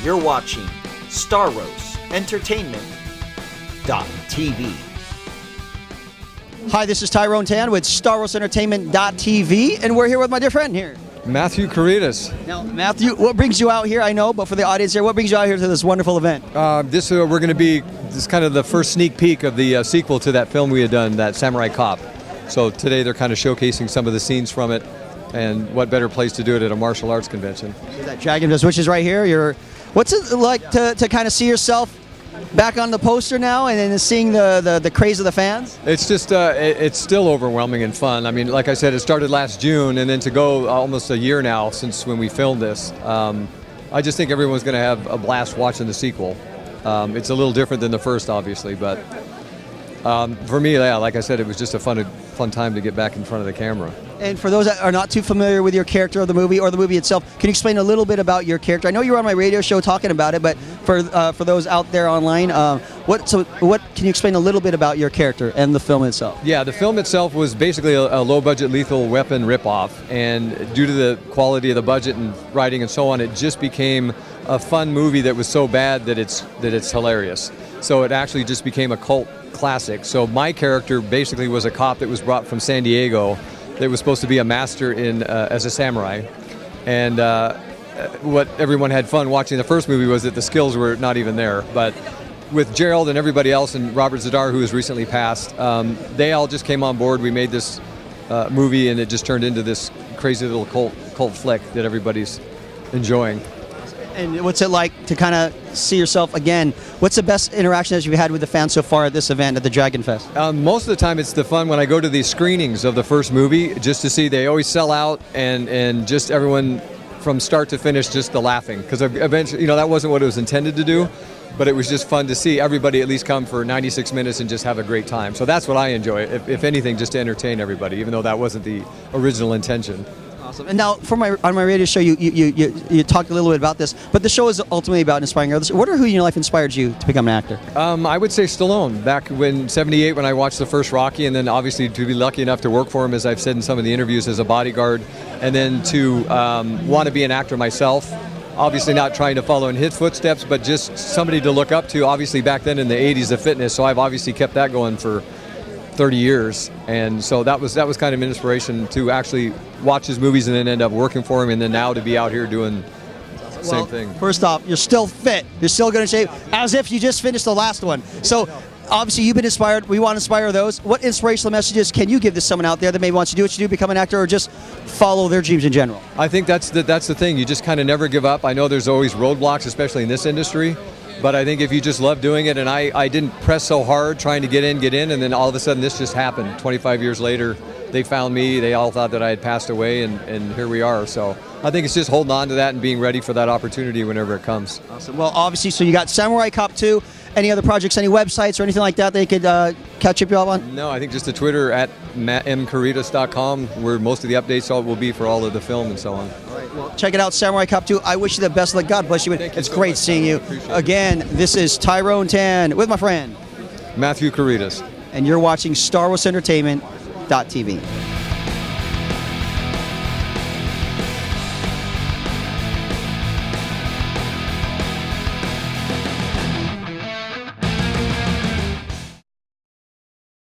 You're watching StarWarsEntertainment.tv. Hi, this is Tyrone TANN with StarWarsEntertainment.tv, and we're here with my dear friend here. Matthew KAREDAS. Now, Matthew, what brings you out here? I know, but for the audience here, what brings you out here to this wonderful event? We're going to be this kind of the first sneak peek of the sequel to that film we had done, that Samurai Cop. So today they're kind of showcasing some of the scenes from it, and what better place to do it at a martial arts convention? That Dragonfest, which is right here. What's it like to kind of see yourself back on the poster now and then seeing the craze of the fans? It's just, it's still overwhelming and fun. I mean, like I said, it started last June, and then to go almost a year now since when we filmed this, I just think everyone's going to have a blast watching the sequel. It's a little different than the first, obviously, but for me, yeah, like I said, it was just a fun time to get back in front of the camera. And for those that are not too familiar with your character of the movie or the movie itself, can you explain a little bit about your character? I know you were on my radio show talking about it, but for those out there online, what can you explain a little bit about your character and the film itself? Yeah, the film itself was basically a low-budget lethal weapon ripoff, and due to the quality of the budget and writing and so on, it just became a fun movie that was so bad that it's hilarious. So it actually just became a cult classic. So my character basically was a cop that was brought from San Diego that was supposed to be a master in as a samurai, and what everyone had fun watching the first movie was that the skills were not even there. But with Gerald and everybody else, and Robert Zadar, who has recently passed, they all just came on board. We made this movie, and it just turned into this crazy little cult flick that everybody's enjoying. And what's it like to kind of see yourself again? What's the best interaction that you've had with the fans so far at this event at the Dragonfest? Most of the time it's the fun when I go to these screenings of the first movie, just to see they always sell out, and just everyone from start to finish, just the laughing. Because eventually, that wasn't what it was intended to do, but it was just fun to see everybody at least come for 96 minutes and just have a great time. So that's what I enjoy, if anything, just to entertain everybody, even though that wasn't the original intention. Awesome. And now, on my radio show, you talked a little bit about this, but the show is ultimately about inspiring others. What or who in your life inspired you to become an actor? I would say Stallone. Back when '78, when I watched the first Rocky, and then obviously to be lucky enough to work for him, as I've said in some of the interviews, as a bodyguard, and then to want to be an actor myself. Obviously not trying to follow in his footsteps, but just somebody to look up to. Obviously back then in the '80s, the fitness. So I've obviously kept that going for 30 years, and so that was kind of an inspiration to actually watch his movies and then end up working for him, and then now to be out here doing the same thing. First off, you're still fit. You're still going to shape as if you just finished the last one. So obviously you've been inspired. We want to inspire those. What inspirational messages can you give to someone out there that maybe wants to do what you do, become an actor, or just follow their dreams in general? I think that's the thing. You just kind of never give up. I know there's always roadblocks, especially in this industry. But I think if you just love doing it, and I didn't press so hard trying to get in, and then all of a sudden this just happened. 25 years later, they found me. They all thought that I had passed away, and here we are. So I think it's just holding on to that and being ready for that opportunity whenever it comes. Awesome. Well, obviously, so you got Samurai Cop 2. Any other projects, any websites or anything like that they could catch up you all on? No, I think just the Twitter at mkaredas.com, where most of the updates will be for all of the film and so on. All right, well, check it out, Samurai Cop 2. I wish you the best of luck. God bless you. It's so great seeing you. Again, this is Tyrone TANN with my friend Matthew KAREDAS. and you're watching StarWarsEntertainment.tv.